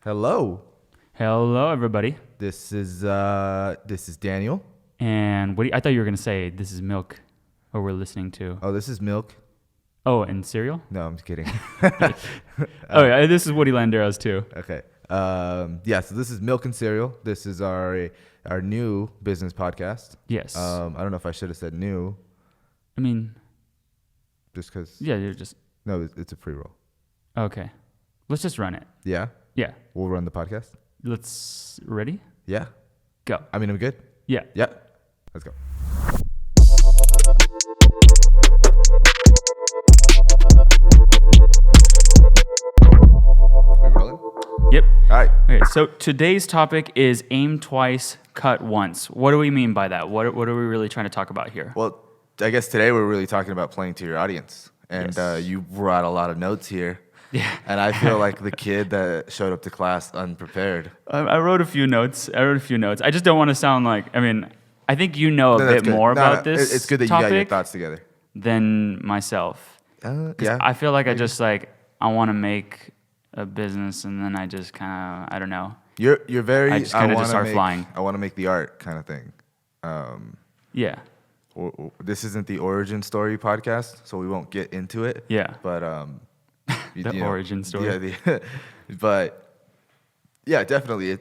Hello. Hello, everybody. This is Daniel. And Woodie, I thought you were going to say this is Milk, what we're listening to. Oh, this is Milk. Oh, and cereal? No, I'm just kidding. Yeah, this is Woody Landeros, too. Okay. So this is Milk and Cereal. This is our new business podcast. Yes. I don't know if I should have said new. I mean, just because. yeah, you're just. No, it's a pre-roll. Okay. Let's just run it. Yeah? Yeah. We'll run the podcast? Ready? Yeah. Go. I mean, I'm good? Yeah. Yeah. Let's go. We rolling? Yep. All right. Okay, so today's topic is aim twice, cut once. What do we mean by that? What are we really trying to talk about here? Well, I guess today we're really talking about playing to your audience. And Yes. you brought a lot of notes here. Yeah. And I feel like the kid that showed up to class unprepared. I wrote a few notes. I just don't want to sound like, I think you know a bit more about this It's good that topic you got your thoughts together. than myself. Yeah. I feel like I want to make a business and then I just kind of, I don't know. You're very. I just kinda just start make, flying. I want to make the art kind of thing. Yeah. This isn't the origin story podcast, so we won't get into it. Yeah. But The origin story. Yeah. But yeah, definitely.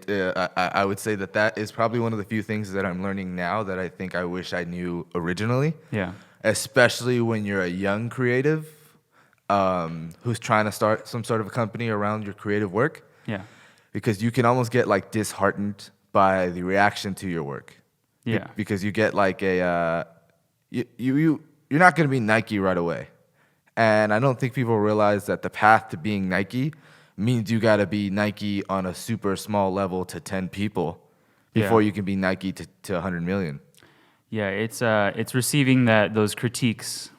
I would say that is probably one of the few things that I'm learning now that I think I wish I knew originally. Yeah. Especially when you're a young creative who's trying to start some sort of a company around your creative work. Yeah. Because you can almost get like disheartened by the reaction to your work. Yeah. Because you get like you're not going to be Nike right away. And I don't think people realize that the path to being Nike means you got to be Nike on a super small level to 10 people before you can be Nike to 100 million. Yeah, it's receiving those critiques.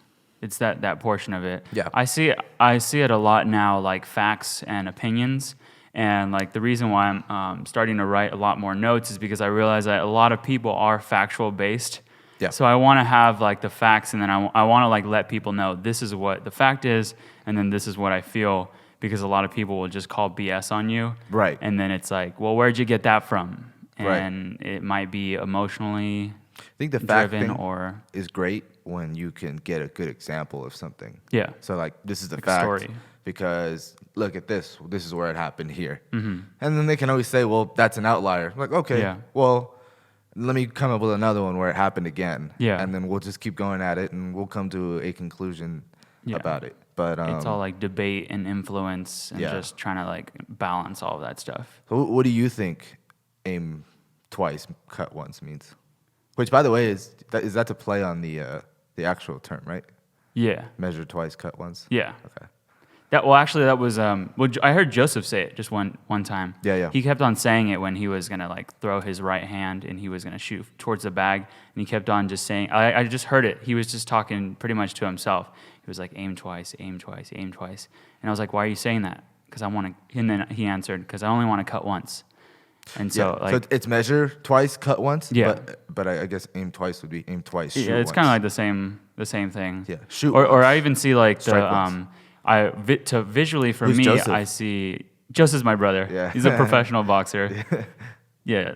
It's that portion of it. Yeah. I see it a lot now, like facts and opinions. And like the reason why I'm starting to write a lot more notes is because I realize that a lot of people are factual based. Yeah. So I want to have like the facts, and then I want to like let people know this is what the fact is, and then this is what I feel, because a lot of people will just call BS on you. Right. And then it's like, well, where'd you get that from? Right. And it might be emotionally I think the fact driven thing or is great when you can get a good example of something. yeah. So like this is the Like a fact story. because look at this. This is where it happened here. Mm-hmm. And then they can always say, well, that's an outlier. Like, okay, Yeah. well, let me come up with another one where it happened again. Yeah. And then we'll just keep going at it and we'll come to a conclusion about it. But It's all like debate and influence and yeah. just trying to like balance all of that stuff. so what do you think aim twice, cut once means? Which, by the way, is that to play on the actual term, right? Yeah. Measure twice, cut once. Yeah. Okay. That was I heard Joseph say it just one time. Yeah. He kept on saying it when he was gonna like throw his right hand and he was gonna shoot towards the bag, and he kept on just saying, I just heard it. He was just talking pretty much to himself. He was like, aim twice, aim twice, aim twice. And I was like, why are you saying that? Because I want to. And then he answered, because I only want to cut once. And so yeah. like So it's measure twice, cut once. Yeah. But I guess aim twice would be aim twice, shoot yeah, it's once. kind of like the same thing. Yeah, shoot Or once. I even see like Strike the once. to visually for Who's me, Joseph? I see Joseph's my brother. Yeah. He's a professional boxer. Yeah.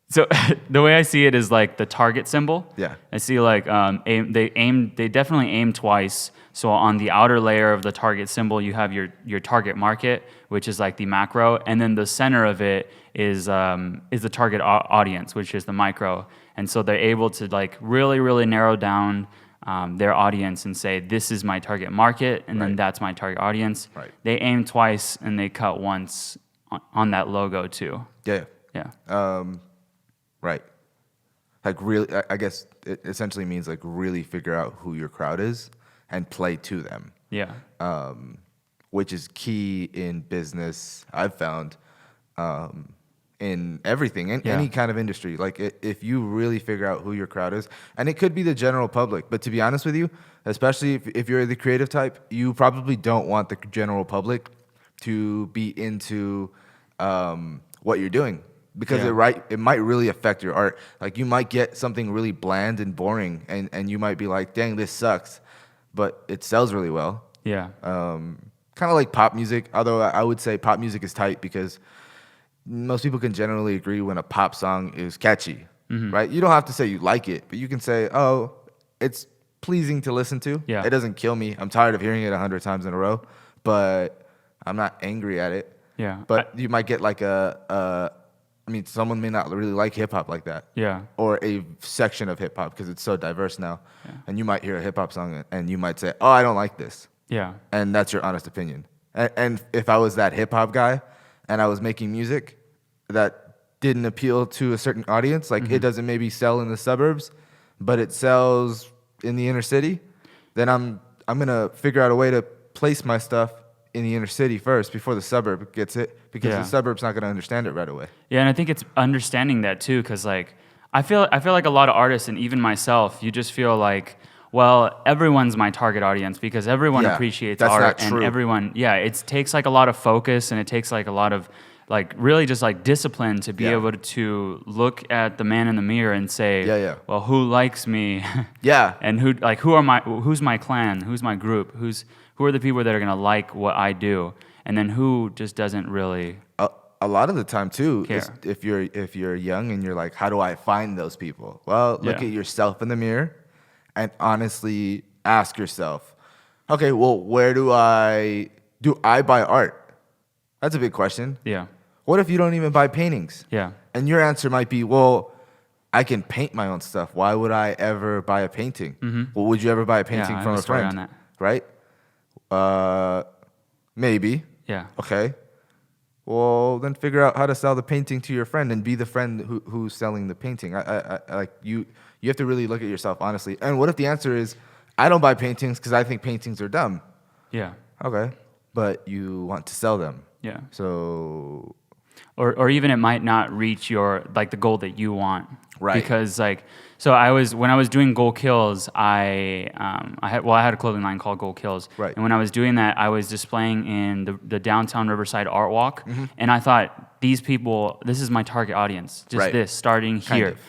So the way I see it is like the target symbol. Yeah. I see like they definitely aim twice. So on the outer layer of the target symbol, you have your target market, which is like the macro, and then the center of it is the target audience, which is the micro. And so they're able to like really narrow down their audience and say, this is my target market, and then Right. that's my target audience. Right. They aim twice and they cut once on that logo too. Yeah. Yeah. Right. Like really, I guess it essentially means like really figure out who your crowd is and play to them. Yeah. Which is key in business, I've found, in everything, in any kind of industry. Like if you really figure out who your crowd is, and it could be the general public, but to be honest with you, especially if you're the creative type, you probably don't want the general public to be into what you're doing. Because it might really affect your art. Like you might get something really bland and boring, and you might be like, dang, this sucks. But it sells really well. Yeah. Kind of like pop music, although I would say pop music is tight because most people can generally agree when a pop song is catchy, Mm-hmm. right? You don't have to say you like it, but you can say, oh, it's pleasing to listen to. Yeah. It doesn't kill me. I'm tired of hearing it 100 times in a row, but I'm not angry at it. Yeah. But you might get like I mean, someone may not really like hip hop like that. Yeah. Or a section of hip hop because it's so diverse now. Yeah. And you might hear a hip hop song and you might say, oh, I don't like this. Yeah. And that's your honest opinion. And if I was that hip hop guy and I was making music that didn't appeal to a certain audience, like it doesn't maybe sell in the suburbs, but it sells in the inner city, then I'm gonna figure out a way to place my stuff in the inner city first before the suburb gets it, because the suburb's not gonna understand it right away. Yeah, and I think it's understanding that too, because like I feel like a lot of artists and even myself, you just feel like, well, everyone's my target audience because everyone appreciates that's art not and true. everyone, it takes like a lot of focus and it takes like a lot of like really just like discipline to be able to look at the man in the mirror and say, well, who likes me? Yeah. And who's my clan? Who's my group? Who are the people that are gonna like what I do? And then who just doesn't really A lot of the time too, care. is if you're young and you're like, how do I find those people? Well, look at yourself in the mirror and honestly ask yourself, okay, well, where do I buy art? That's a big question. Yeah. What if you don't even buy paintings? Yeah. And your answer might be, well, I can paint my own stuff. Why would I ever buy a painting? Well, would you ever buy a painting I from have a a story friend? on that. Right? Maybe. Yeah. Okay. Well, then figure out how to sell the painting to your friend and be the friend who's selling the painting. I like you have to really look at yourself honestly. And what if the answer is, I don't buy paintings because I think paintings are dumb? Yeah. Okay. But you want to sell them. Yeah. So Or even it might not reach your like the goal that you want. Right. Because like when I was doing Goal Kills, I had a clothing line called Goal Kills. Right. And when I was doing that, I was displaying in the downtown Riverside Art Walk, and I thought these people, this is my target audience. Just this starting Kind here. of.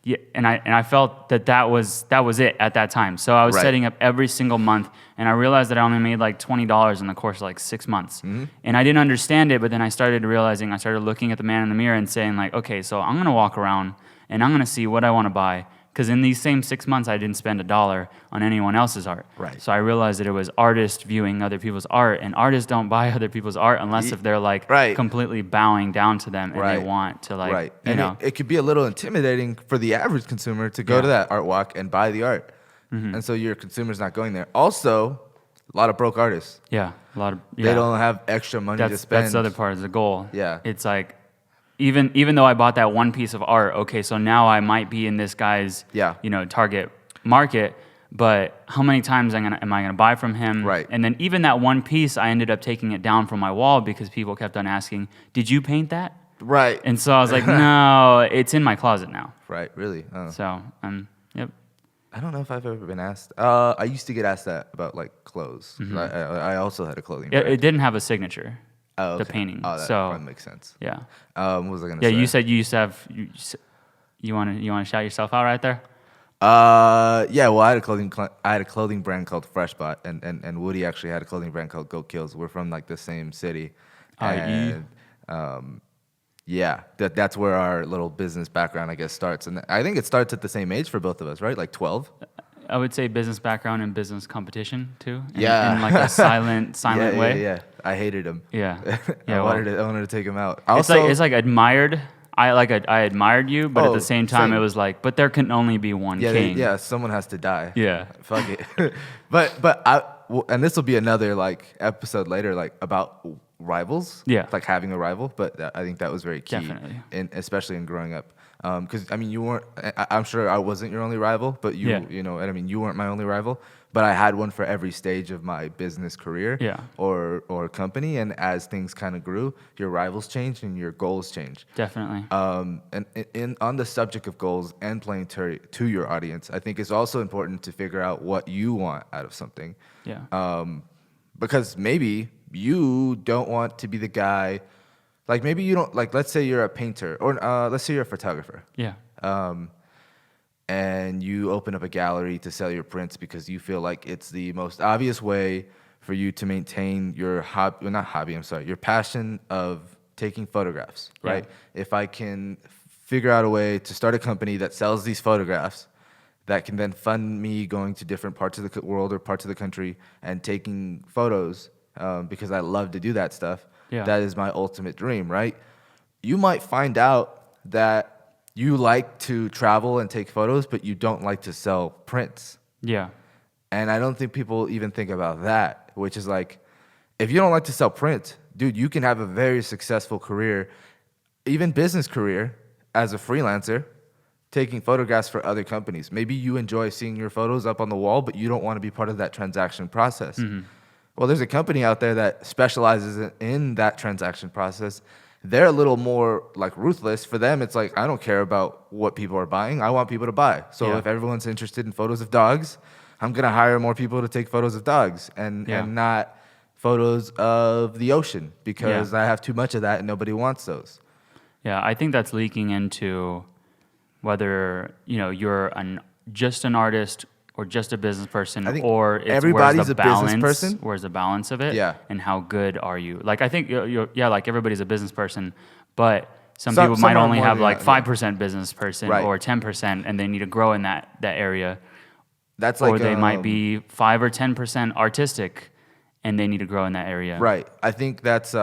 Yeah, and I felt that was it at that time. So I was setting up every single month, and I realized that I only made like $20 in the course of like 6 months. And I didn't understand it, but then I started looking at the man in the mirror and saying like, okay, so I'm gonna walk around and I'm gonna see what I want to buy. Because in these same 6 months, I didn't spend $1 on anyone else's art. Right. So I realized that it was artists viewing other people's art, and artists don't buy other people's art unless if they're like completely bowing down to them and they want to like, you know. It could be a little intimidating for the average consumer to go to that art walk and buy the art. And so your consumer's not going there. Also, a lot of broke artists. Yeah, a lot of. Yeah. They don't have extra money to spend. That's the other part of the goal. Yeah. It's like, even though I bought that one piece of art, okay, so now I might be in this guy's, target market, but how many times am I gonna buy from him? Right. And then even that one piece, I ended up taking it down from my wall because people kept on asking, "Did you paint that?" Right. And so I was like, "No, it's in my closet now." Right. Really. So, yep. I don't know if I've ever been asked. I used to get asked that about like clothes. I also had a clothing brand. It didn't have a signature. Oh, okay. The painting. Oh, that so probably makes sense. yeah. What was I gonna say? Yeah, you said you used to have. You want to shout yourself out right there? Yeah. Well, I had a clothing brand called Freshbot, and Woody actually had a clothing brand called Go Kills. We're from like the same city. And, yeah, that's where our little business background, I guess, starts. And I think it starts at the same age for both of us, right? Like 12. I would say business background and business competition too. In like a silent way. Yeah. I hated him. Yeah. I wanted to take him out. It's like admired. I admired you, but at the same time, same. it was like, but there can only be one king. Yeah, someone has to die. Yeah. Fuck it. And this will be another like episode later, like about rivals. Yeah. Like having a rival, but I think that was very key. Definitely. Especially in growing up. Because I mean, you weren't. I'm sure I wasn't your only rival, but you know, and I mean, you weren't my only rival. But I had one for every stage of my business career, or company. And as things kind of grew, your rivals changed and your goals changed. Definitely. And on the subject of goals and playing to your audience, I think it's also important to figure out what you want out of something. Yeah. Because maybe you don't want to be the guy. Like maybe you don't like. Let's say you're a painter, or let's say you're a photographer. Yeah. And you open up a gallery to sell your prints because you feel like it's the most obvious way for you to maintain your your passion of taking photographs, Yeah. right? If I can figure out a way to start a company that sells these photographs that can then fund me going to different parts of the world or parts of the country and taking photos because I love to do that stuff, Yeah. that is my ultimate dream, right? You might find out that you like to travel and take photos, but you don't like to sell prints. Yeah. And I don't think people even think about that, which is like, if you don't like to sell print, dude, you can have a very successful career, even business career, as a freelancer, taking photographs for other companies. Maybe you enjoy seeing your photos up on the wall, but you don't want to be part of that transaction process. Well, there's a company out there that specializes in that transaction process. They're a little more like ruthless. For them, it's like, I don't care about what people are buying. I want people to buy. So Yeah. if everyone's interested in photos of dogs, I'm going to hire more people to take photos of dogs and not photos of the ocean because I have too much of that and nobody wants those. Yeah, I think that's leaking into whether you're just an artist or just a business person, I think or it's everybody's a business person. Where's the balance of it? Yeah. And how good are you? Like I think like everybody's a business person, but some Some people might are only more have than like that, 5% business person Right. or 10%, and they need to grow in that area. That's like Or they might be 5 or 10% artistic, and they need to grow in that area. right. I think that's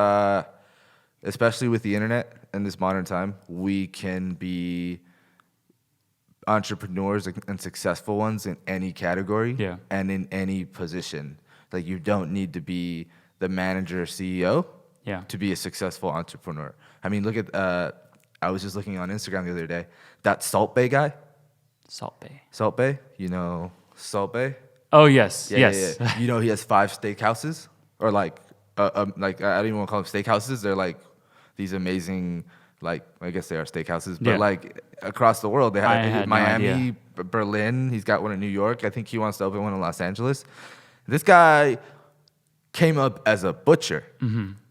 especially with the internet in this modern time, we can be entrepreneurs and successful ones in any category and in any position. Like you don't need to be the manager or CEO to be a successful entrepreneur. I mean, look at I was just looking on Instagram the other day. That Salt Bay guy. Salt Bay. Salt Bay, Salt Bay. Oh yes, yes. Yeah. You know he has 5 steakhouses, or like I don't even want to call them steakhouses. They're like these amazing, like I guess they are steakhouses, but like across the world they have Miami, Berlin. He's got one in New York. I think he wants to open one in Los Angeles. This guy came up as a butcher,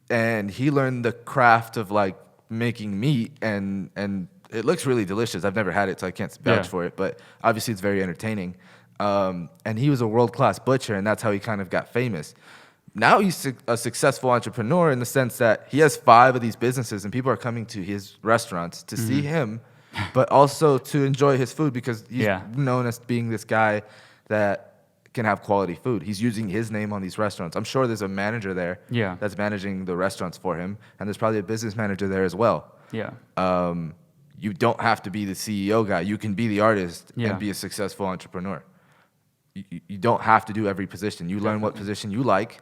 and he learned the craft of like making meat, and it looks really delicious. I've never had it, so I can't vouch for it, but obviously it's very entertaining. And he was a world-class butcher, and that's how he kind of got famous. Now he's a successful entrepreneur in the sense that he has 5 of these businesses, and people are coming to his restaurants to see him, but also to enjoy his food because he's known as being this guy that can have quality food. He's using his name on these restaurants. I'm sure there's a manager there that's managing the restaurants for him, and there's probably a business manager there as well. You don't have to be the CEO guy. You can be the artist and be a successful entrepreneur. You don't have to do every position. You learn what position you like.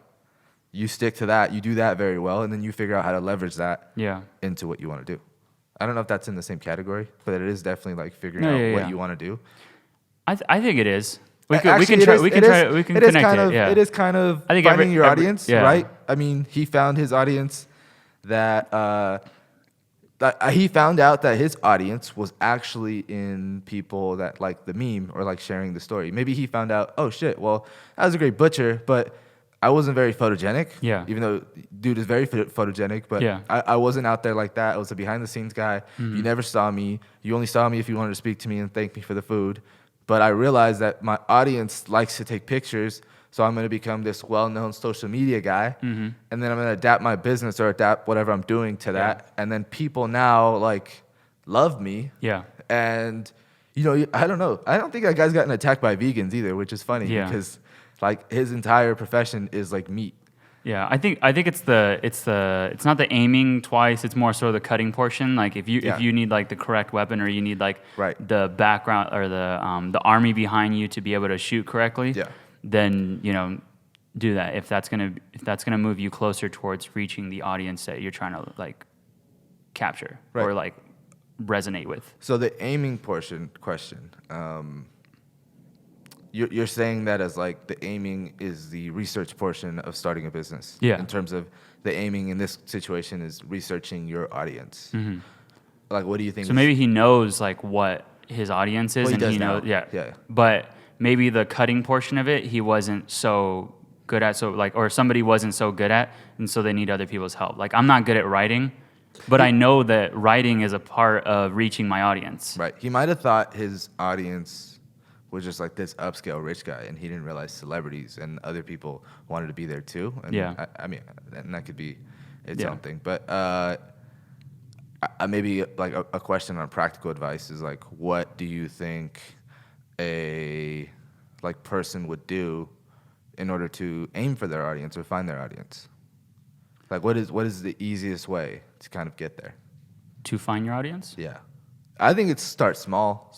You stick to that. You do that very well, and then you figure out how to leverage that into what you want to do. I don't know if that's in the same category, but it is definitely like figuring out what you want to do. I think it is. We can connect it. Yeah. It is kind of I think finding your audience, yeah. right? I mean, he found his audience that he found out that his audience was actually in people that like the meme or like sharing the story. Maybe he found out, oh shit, well, I was a great butcher, but I wasn't very photogenic. Yeah. Even though dude is very photogenic, but I wasn't out there like that. I was a behind the scenes guy. You never saw me. You only saw me if you wanted to speak to me and thank me for the food. But I realized that my audience likes to take pictures, so I'm going to become this well-known social media guy, and then I'm going to adapt my business or adapt whatever I'm doing to that, and then people now like love me. And I don't know. I don't think that guy's gotten attacked by vegans either, which is funny because like his entire profession is like meat. Yeah, I think it's not the aiming twice. It's more so the cutting portion. Like if you need like the correct weapon, or you need like the background or the army behind you to be able to shoot correctly. Then do that if that's gonna move you closer towards reaching the audience that you're trying to like capture or like resonate with. So the aiming question. You're saying that as like the aiming is the research portion of starting a business. In terms of the aiming in this situation is researching your audience. Like, what do you think? So maybe he knows like what his audience is, well, and he knows. But maybe the cutting portion of it he wasn't so good at. So like, or somebody wasn't so good at, and so they need other people's help. Like I'm not good at writing, but I know that writing is a part of reaching my audience. Right. He might have thought his audience was just like this upscale rich guy, and he didn't realize celebrities and other people wanted to be there too. And I mean, and that could be its own thing. But maybe like a question on practical advice is like, what do you think a like person would do in order to aim for their audience or find their audience? Like, what is the easiest way to kind of get there? To find your audience? Yeah, I think it's start small.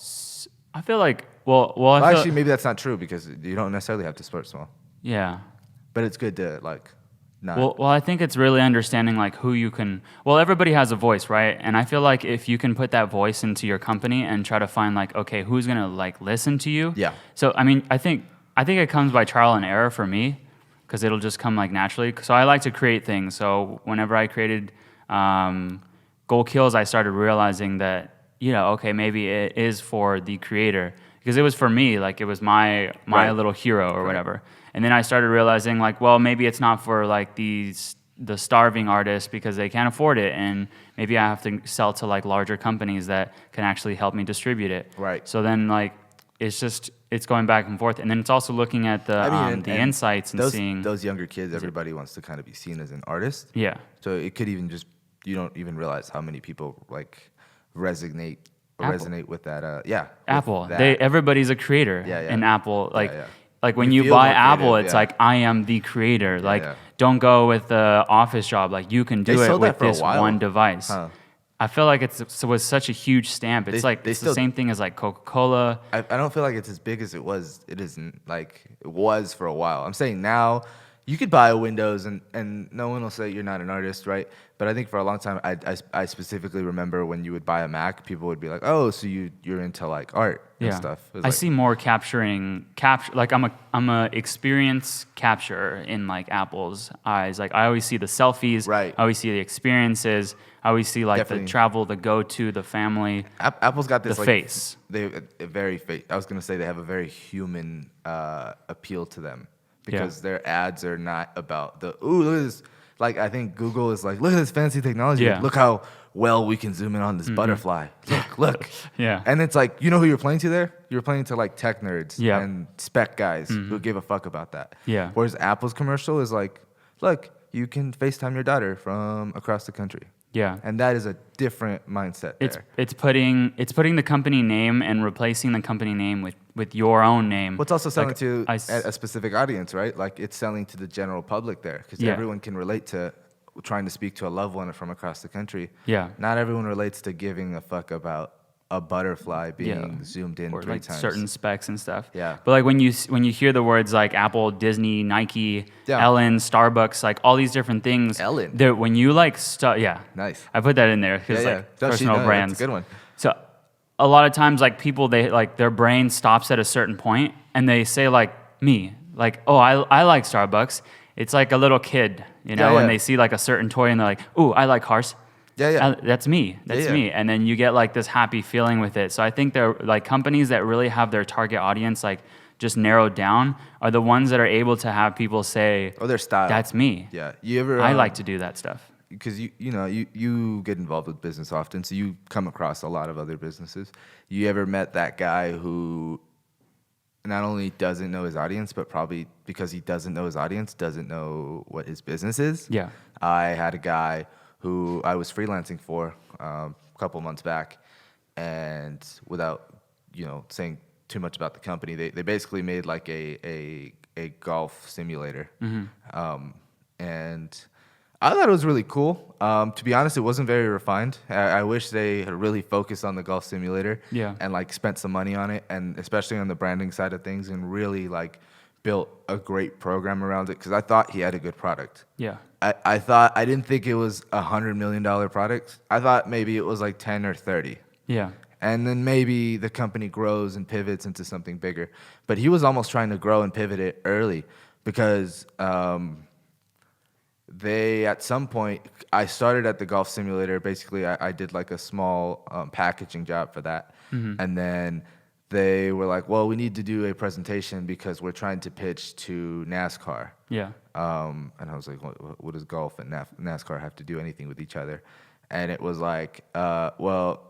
I feel like, I Well, feel, actually, maybe that's not true because you don't necessarily have to start small. yeah. But it's good to like not. Well, I think it's really understanding like who you can. Well, everybody has a voice, right? And I feel like if you can put that voice into your company and try to find like, okay, who's gonna like listen to you? Yeah. So I mean, I think it comes by trial and error for me, because it'll just come like naturally. So I like to create things. So whenever I created Goal Kills, I started realizing that okay, maybe it is for the creator, because it was for me, like it was my Right. little hero or whatever. And then I started realizing like, well, maybe it's not for like the starving artists because they can't afford it, and maybe I have to sell to like larger companies that can actually help me distribute it. Right. So then like it's going back and forth, and then it's also looking at the and insights and seeing those younger kids. Everybody wants to kind of be seen as an artist. yeah. So it could even just you don't even realize how many people like resonate with that. Yeah. with Apple. that. Everybody's a creator Yeah, yeah. in Apple. Like yeah. like when You you feel buy more Apple, creative, it's yeah. like I am the creator. Like yeah. don't go with the office job. Like you can do They it sold that with for a this while. one device. Huh. I feel like it was such a huge stamp. It's like they it's the still- same thing as like Coca-Cola. I don't feel like it's as big as it was. It isn't like it was for a while. I'm saying now you could buy a Windows and no one will say you're not an artist, right? But I think for a long time, I specifically remember when you would buy a Mac, people would be like, oh, so you're into like art and stuff. It was I like, see more capture. Like I'm a experience capturer in like Apple's eyes. Like I always see the selfies. Right. I always see the experiences. I always see like Definitely. the travel, the go to, the family, Apple's got this the like face. They a very I was gonna say they have a very human appeal to them because their ads are not about the ooh look at this. Like I think Google is like look at this fancy technology. Yeah. Look how well we can zoom in on this butterfly. Look. Yeah. And it's like you know who you're playing to there? You're playing to like tech nerds Yeah. and spec guys who give a fuck about that. Yeah. Whereas Apple's commercial is like, look, you can FaceTime your daughter from across the country. Yeah. And that is a different mindset there. It's putting the company name and replacing the company name with your own name. What's also selling Like, to I s- a specific audience, right? Like it's selling to the general public there because Yeah. everyone can relate to trying to speak to a loved one from across the country. Yeah. Not everyone relates to giving a fuck about a butterfly being zoomed in or 3 like times. certain specs and stuff. Yeah. But like when you hear the words like Apple, Disney, Nike, Yeah. Ellen, Starbucks, like all these different things. Ellen. When you like yeah. Nice. I put that in there because Yeah, yeah. like No, personal brands. That's a good one. So a lot of times like people they like their brain stops at a certain point and they say like me like oh I like Starbucks. It's like a little kid, Yeah, when yeah. they see like a certain toy and they're like, ooh, I like cars. Yeah, yeah. That's me. That's yeah. me. And then you get like this happy feeling with it. So I think they're like companies that really have their target audience like just narrowed down are the ones that are able to have people say, Oh, their style. that's me. Yeah. You ever? I like to do that stuff. Because you get involved with business often, so you come across a lot of other businesses. You ever met that guy who not only doesn't know his audience, but probably because he doesn't know his audience, doesn't know what his business is? Yeah. I had a guy who I was freelancing for a couple months back, and without saying too much about the company, they basically made like a golf simulator, and I thought it was really cool. To be honest, it wasn't very refined. I wish they had really focused on the golf simulator, Yeah. and like spent some money on it, and especially on the branding side of things, and really like built a great program around it because I thought he had a good product. Yeah. I didn't think it was $100 million product. I thought maybe it was like 10 or 30. Yeah. And then maybe the company grows and pivots into something bigger. But he was almost trying to grow and pivot it early because they, at some point, I started at the golf simulator. Basically, I did like a small packaging job for that. And then they were like, well, we need to do a presentation because we're trying to pitch to NASCAR. Yeah. And I was like, what does golf and NASCAR have to do anything with each other? And it was like, well,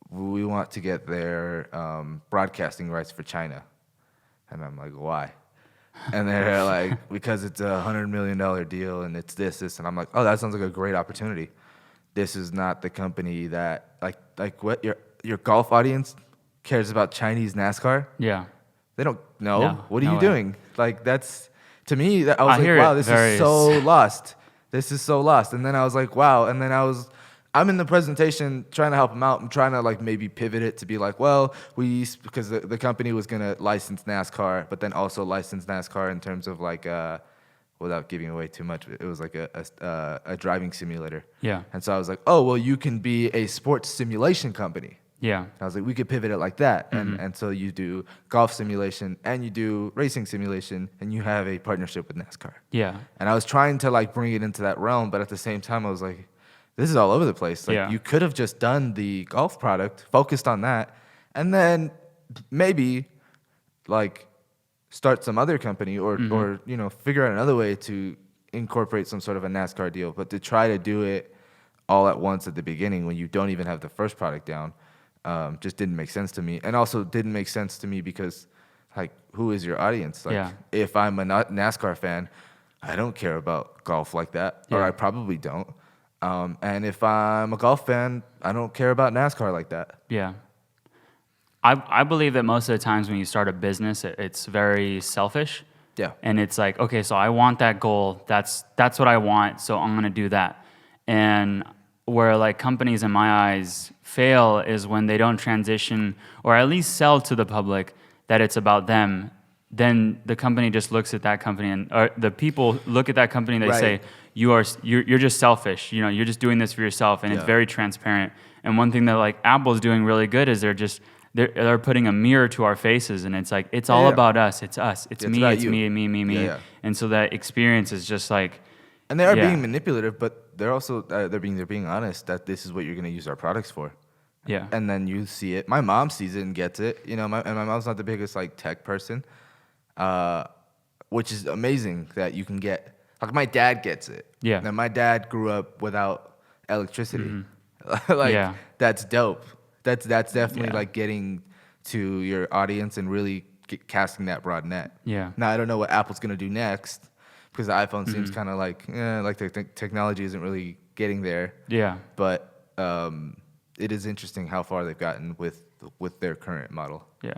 we want to get their broadcasting rights for China. And I'm like, why? And they're like, because it's a $100 million deal and it's this. And I'm like, oh, that sounds like a great opportunity. this is not the company that like what your golf audience cares about Chinese NASCAR. Yeah. They don't know. No, What are no you way. doing? Like that's to me. That I was I like, hear wow, it this is so lost. This is so lost. And then I was like, wow. And then I'm in the presentation trying to help them out. I'm trying to like maybe pivot it to be like, well, because the company was gonna license NASCAR, but then also license NASCAR in terms of like without giving away too much, it was like a driving simulator. Yeah. And so I was like, oh well, you can be a sports simulation company. Yeah. I was like, we could pivot it like that. And so you do golf simulation and you do racing simulation and you have a partnership with NASCAR. Yeah. And I was trying to like bring it into that realm, but at the same time, I was like, this is all over the place. Like Yeah. you could have just done the golf product, focused on that, and then maybe like start some other company or figure out another way to incorporate some sort of a NASCAR deal. But to try to do it all at once at the beginning when you don't even have the first product down, just didn't make sense to me. And also didn't make sense to me because, like, who is your audience? Like, Yeah. if I'm a NASCAR fan, I don't care about golf like that, or Yeah. I probably don't. And if I'm a golf fan, I don't care about NASCAR like that. Yeah. I believe that most of the times when you start a business, it's very selfish. Yeah. And it's like, okay, so I want that goal. That's what I want. So I'm gonna do that. And where like companies in my eyes fail is when they don't transition or at least sell to the public that it's about them. Then the company just looks at that company or the people look at that company and they Right. say, you're just selfish. You know, you're just doing this for yourself, and it's Yeah. very transparent. And one thing that like Apple's doing really good is they're putting a mirror to our faces, and it's like it's all Yeah. about us. It's us. It's It's me. about It's you. me. Yeah, yeah. And so that experience is just like, And they are Yeah. being manipulative, but they're also they're being honest that this is what you're going to use our products for. yeah, And then you see it. My mom sees it and gets it. You know, and my mom's not the biggest like tech person, which is amazing that you can get. Like my dad gets it. Yeah. And my dad grew up without electricity. Like Yeah. that's dope. That's definitely Yeah. like getting to your audience and really casting that broad net. Yeah. Now I don't know what Apple's gonna do next because the iPhone seems kind of like the technology isn't really getting there. yeah. But it is interesting how far they've gotten with their current model. Yeah.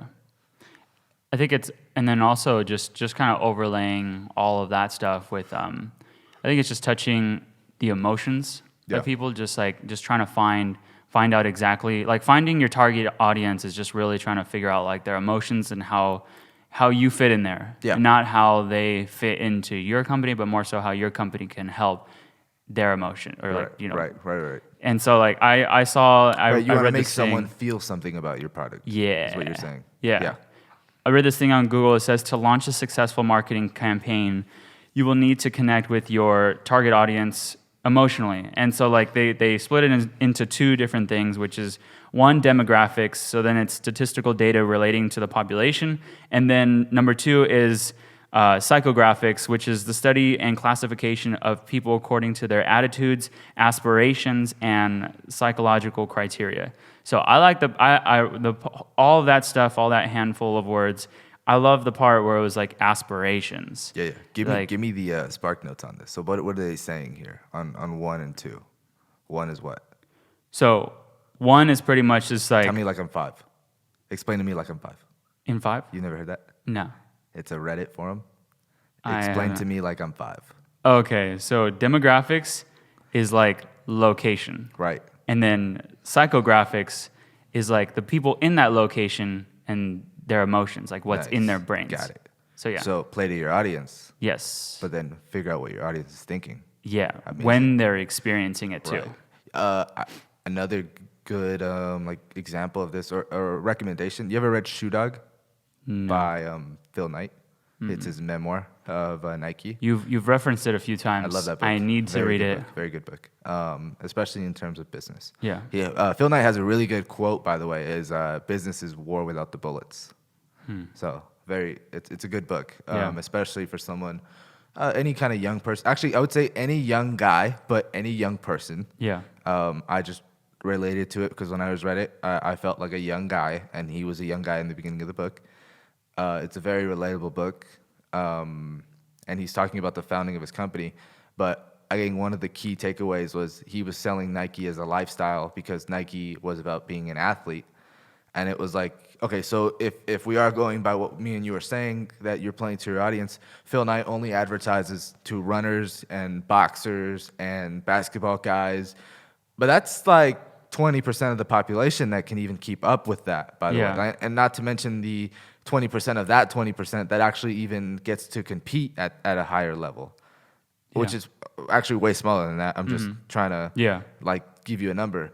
I think and then also just kind of overlaying all of that stuff with, I think it's just touching the emotions Yeah. of people, just trying to find out exactly, like finding your target audience is just really trying to figure out like their emotions and how you fit in there. Yeah. And not how they fit into your company, but more so how your company can help their emotion or like, you know. Right. And so like I saw, I Right, you want to read make this thing. someone feel something about your product. Yeah. Is what you're saying. Yeah. I read this thing on Google. It says to launch a successful marketing campaign, you will need to connect with your target audience emotionally. And so like they split it into two different things, which is one, demographics. So then it's statistical data relating to the population. And then number two is psychographics, which is the study and classification of people according to their attitudes, aspirations, and psychological criteria. So I like all of that stuff, all that handful of words. I love the part where it was like aspirations. Yeah. Give me the spark notes on this. So what are they saying here on 1 and 2? 1 is what? So one is pretty much just like Tell me like I'm 5. Explain to me like I'm 5. in 5. You never heard that? No. It's a Reddit forum. I Explain haven't. to me like I'm 5. Okay, so demographics is like location. Right. And then psychographics is like the people in that location and their emotions, like what's in Nice. their brains. Got it. So yeah. So play to your audience, Yes. but then figure out what your audience is thinking. Yeah. Amazing. When they're experiencing it too. Right. Another good like example of this or recommendation. You ever read Shoe Dog by Phil Knight? It's his memoir of Nike. You've referenced it a few I times. love that book. I need to Very read good it. book. Very good book, especially in terms of business. Yeah. Phil Knight has a really good quote, by the way, is business is war without the bullets. So it's a good book, Yeah. especially for someone, any kind of young person. Actually, I would say any young guy, but any young person. Yeah. I just related to it because when I read it, I felt like a young guy, and he was a young guy in the beginning of the book. It's a very relatable book, and he's talking about the founding of his company. But I think one of the key takeaways was he was selling Nike as a lifestyle because Nike was about being an athlete. And it was like, okay, so if we are going by what me and you are saying, that you're playing to your audience, Phil Knight only advertises to runners and boxers and basketball guys. But that's like 20% of the population that can even keep up with that, by the way. And not to mention the 20% of that 20% that actually even gets to compete at a higher level, which is actually way smaller than that. I'm just trying to like give you a number.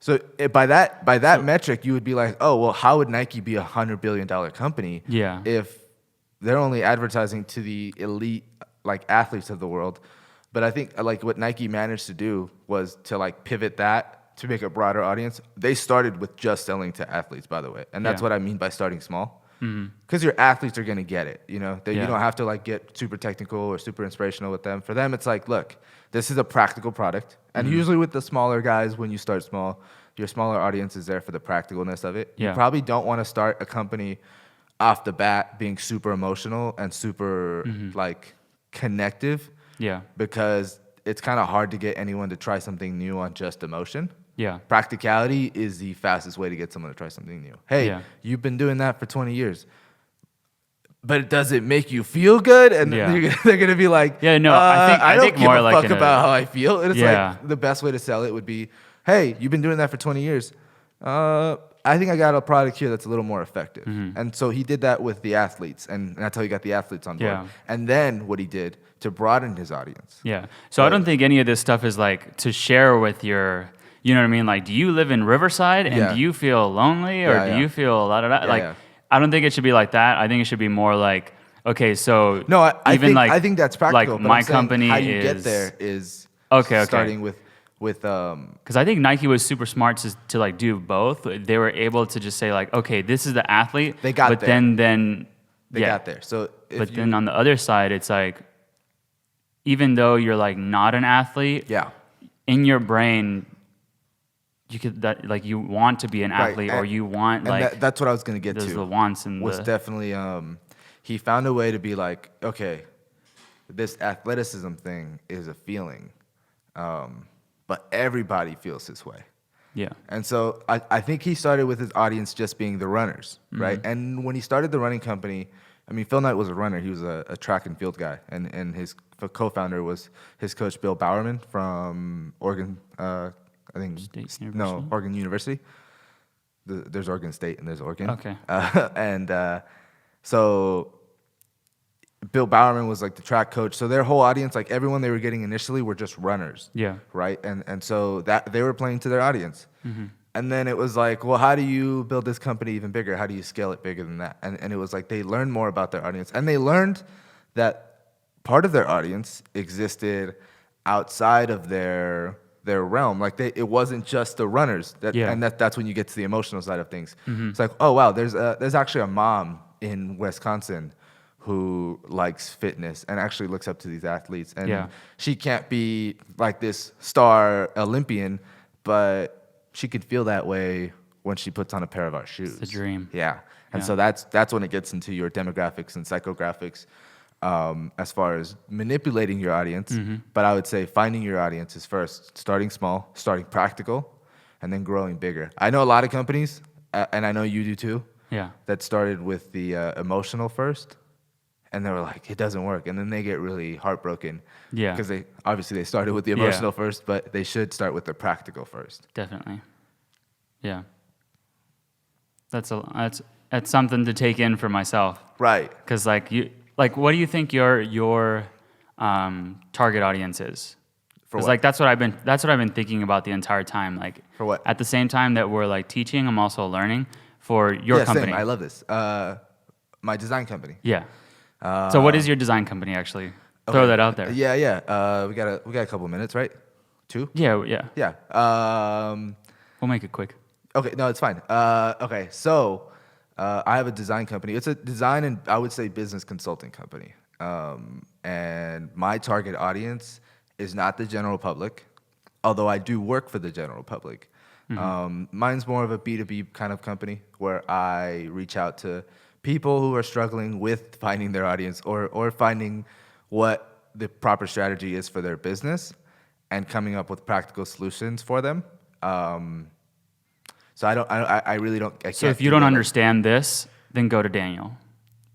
So by that metric, you would be like, oh, well, how would Nike be $100 billion company if they're only advertising to the elite like athletes of the world? But I think like what Nike managed to do was to like pivot that to make a broader audience. They started with just selling to athletes, by the way, and that's what I mean by starting small. Because your athletes are gonna get it, you know. You don't have to like get super technical or super inspirational with them. For them, it's like, look, this is a practical product, and usually with the smaller guys, when you start small, your smaller audience is there for the practicalness of it. You probably don't want to start a company off the bat being super emotional and super like connective, because it's kind of hard to get anyone to try something new on just emotion. Practicality is the fastest way to get someone to try something new. Hey, you've been doing that for 20 years, but does it make you feel good? And they're gonna be like, I don't give a fuck about how I feel. And it's like the best way to sell it would be, hey, you've been doing that for 20 years. I think I got a product here that's a little more effective. And so he did that with the athletes, and that's how he got the athletes on board. And then what he did to broaden his audience. So I don't think any of this stuff is like to share with your, you know what I mean? Like, do you live in Riverside and do you feel lonely or do you feel like, I don't think it should be like that. I think it should be more like, okay, so no, I think that's practical. Like my company how you get there is starting with because I think Nike was super smart to like do both. They were able to just say like, okay, this is the athlete. They got but there. then they got there. So then on the other side, it's like, even though you're like not an athlete, in your brain, you could like you want to be an athlete, or you want like that's what I was gonna get to. The wants and was definitely he found a way to be like, okay, this athleticism thing is a feeling, but everybody feels this way. And so I think he started with his audience just being the runners, right? And when he started the running company, I mean, Phil Knight was a runner. He was a track and field guy, and his co-founder was his coach Bill Bowerman from Oregon. I think Oregon University. There's Oregon State and there's Oregon. Okay. So Bill Bowerman was like the track coach. So their whole audience, like everyone they were getting initially, were just runners. Right. And so that they were playing to their audience. And then it was like, well, how do you build this company even bigger? How do you scale it bigger than that? And it was like they learned more about their audience, and they learned that part of their audience existed outside of their realm. Like it wasn't just the runners. And that's when you get to the emotional side of things. It's like, oh wow, there's actually a mom in Wisconsin who likes fitness and actually looks up to these athletes, and she can't be like this star Olympian, but she could feel that way when she puts on a pair of our shoes. It's a dream. And so that's when it gets into your demographics and psychographics, as far as manipulating your audience. But I would say finding your audience is first, starting small, starting practical, and then growing bigger. I know a lot of companies, and I know you do too, that started with the emotional first, and they were like, it doesn't work. And then they get really heartbroken. Because they started with the emotional first, but they should start with the practical first. Definitely. That's something to take in for myself. Right. Because what do you think your target audience is? Because like that's what I've been thinking about the entire time. Like, for what? At the same time that we're like teaching, I'm also learning for your company. Same. I love this. My design company. So what is your design company actually? Okay. Throw that out there. We got a couple minutes, right? 2? Yeah. We'll make it quick. Okay, no, it's fine. Okay, so I have a design company. It's a design and I would say business consulting company. And my target audience is not the general public, although I do work for the general public. Mine's more of a B2B kind of company where I reach out to people who are struggling with finding their audience or finding what the proper strategy is for their business and coming up with practical solutions for them. So I really don't. So if you don't understand this, then go to Daniel.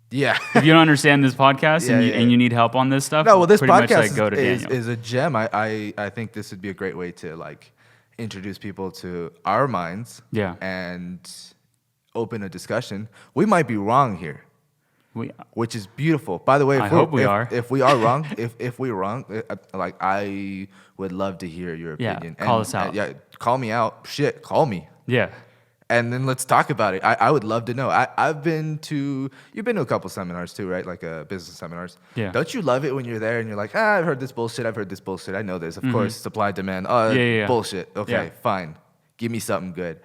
Yeah. If you don't understand this podcast and you need help on this stuff, no, well, this pretty much podcast like go to Daniel. is a gem. I think this would be a great way to like introduce people to our minds. Yeah. And open a discussion. We might be wrong here. Which is beautiful. By the way, I hope we are. If we are wrong, if we're wrong, like I would love to hear your opinion. Call us out. Yeah, call me out. Shit, call me. Yeah. And then let's talk about it. I would love to know. You've been to a couple seminars too, right? Like business seminars. Yeah. Don't you love it when you're there and you're like, I've heard this bullshit. I've heard this bullshit. I know this. Of course, supply, demand. Bullshit. Okay, fine. Give me something good.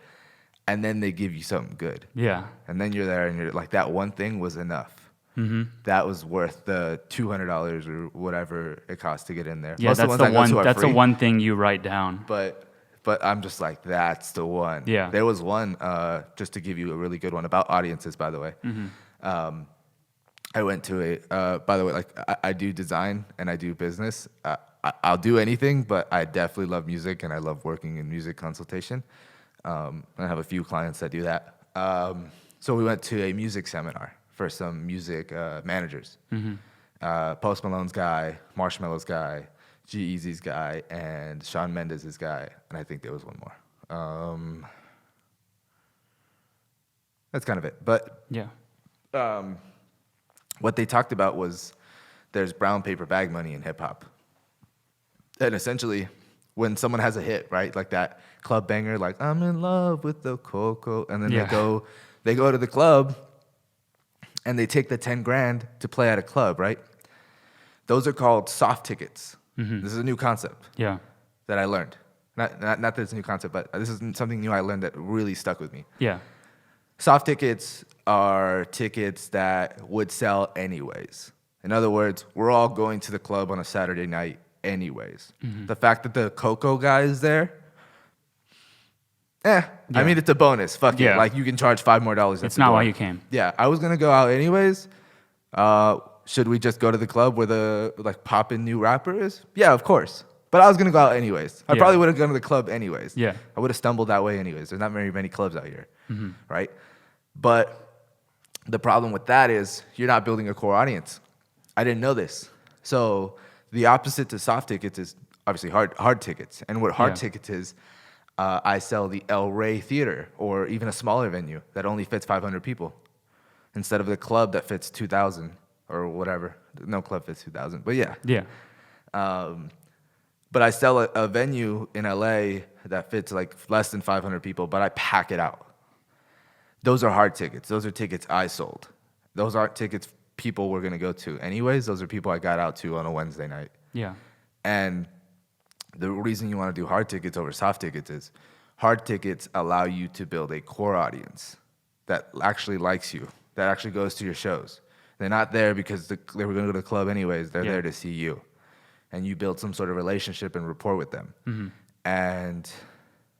And then they give you something good. Yeah. And then you're there and you're like, that one thing was enough. Mm-hmm. That was worth the $200 or whatever it costs to get in there. Yeah, Most that's the one thing you write down. But I'm just like, that's the one. Yeah. There was one, just to give you a really good one about audiences, by the way. Mm-hmm. I went to by the way, like I do design and I do business. I'll do anything, but I definitely love music and I love working in music consultation. I have a few clients that do that. So we went to a music seminar for some music managers. Mm-hmm. Post Malone's guy, Marshmello's guy, G-Eazy's guy, and Shawn Mendes' guy, and I think there was one more. That's kind of it. But yeah, what they talked about was there's brown paper bag money in hip hop, and essentially, when someone has a hit, right, like that club banger, like I'm in love with the cocoa, and then they go to the club, and they take the 10 grand to play at a club, right? Those are called soft tickets. Mm-hmm. This is a new concept. Yeah. That I learned. Not that it's a new concept, but this is something new I learned that really stuck with me. Yeah. Soft tickets are tickets that would sell anyways. In other words, we're all going to the club on a Saturday night anyways. Mm-hmm. The fact that the Coco guy is there, I mean, it's a bonus. Fuck it. Like, you can charge $5 more. It's not why you came. Yeah, I was going to go out anyways. Should we just go to the club where the like poppin' new rapper is? Yeah, of course. But I was going to go out anyways. I probably would have gone to the club anyways. Yeah. I would have stumbled that way anyways. There's not very many clubs out here, right? But the problem with that is you're not building a core audience. I didn't know this. So the opposite to soft tickets is obviously hard tickets. And what hard tickets is, I sell the El Rey Theater or even a smaller venue that only fits 500 people instead of the club that fits 2,000 or whatever. No club fits 2,000, but yeah. Yeah. But I sell a venue in LA that fits like less than 500 people, but I pack it out. Those are hard tickets. Those are tickets I sold. Those aren't tickets people were going to go to anyways. Those are people I got out to on a Wednesday night. Yeah. And the reason you want to do hard tickets over soft tickets is hard tickets allow you to build a core audience that actually likes you, that actually goes to your shows. They're not there because they were going to go to the club anyways. They're there to see you. And you build some sort of relationship and rapport with them. Mm-hmm. And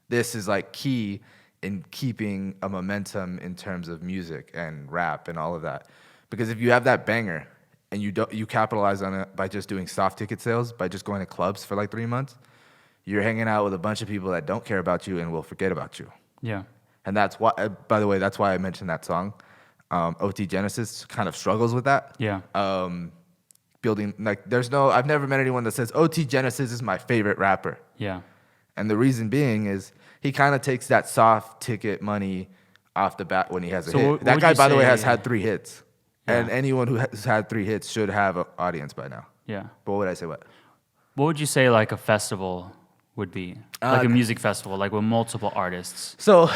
this is like key in keeping a momentum in terms of music and rap and all of that. Because if you have that banger and you capitalize on it by just doing soft ticket sales, by just going to clubs for like 3 months, you're hanging out with a bunch of people that don't care about you and will forget about you. Yeah. And that's why, by the way, that's why I mentioned that song. OT Genesis kind of struggles with that. Yeah. Building, like, I've never met anyone that says, OT Genesis is my favorite rapper. Yeah. And the reason being is he kind of takes that soft ticket money off the bat when he has a hit. That guy, by the way, has had 3 hits. Yeah. And anyone who has had 3 hits should have an audience by now. Yeah. But what would I say? What would you say like a festival would be? Like a music festival, like with multiple artists. So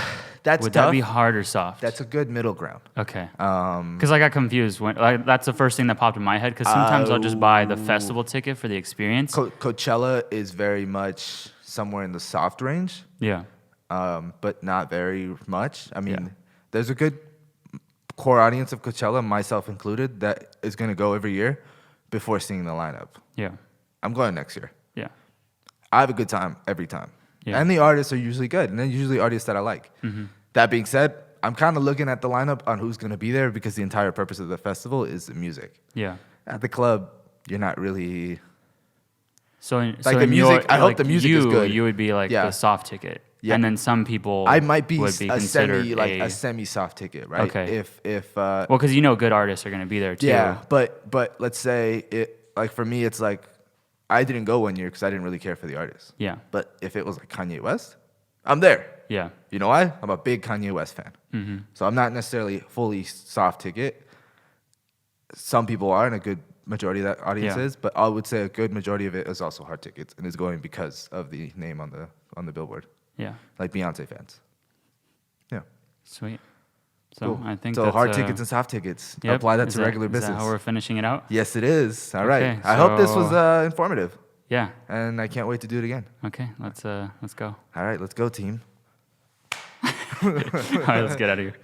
that's would tough. That be hard or soft? That's a good middle ground. Okay. Because I got confused when that's the first thing that popped in my head. Because sometimes I'll just buy the festival ticket for the experience. Coachella is very much somewhere in the soft range. Yeah. But not very much. I mean, there's a good core audience of Coachella, myself included, that is going to go every year before seeing the lineup. Yeah. I'm going next year. Yeah. I have a good time every time. Yeah. And the artists are usually good, and they're usually artists that I like. Mm-hmm. That being said, I'm kind of looking at the lineup on who's going to be there because the entire purpose of the festival is the music. Yeah. At the club, you're not really So, Like so the in music, your, I hope like the music is good. You would be like Yeah. the soft ticket, Yeah. and then some people I might be would be a considered semi like a semi soft ticket, right? Okay. If well, because good artists are going to be there too. yeah, but let's say it like for me, it's like I didn't go one year because I didn't really care for the artist. Yeah. But if it was like Kanye West, I'm there. Yeah. You know why? I'm a big Kanye West fan. So I'm not necessarily fully soft ticket. Some people are, and a good majority of that audience Yeah. is. But I would say a good majority of it is also hard tickets and is going because of the name on the billboard, Yeah. like Beyonce fans. Yeah. Sweet. So Cool. I think So that's, hard tickets and soft tickets. Yep. Apply that Is to regular is business. that how we're finishing it out? Yes, it is. All right. Okay, I hope this was so- informative, Yeah. and I can't wait to do it again. Okay. Let's go. All right, let's go, team. All right. Let's get out of here.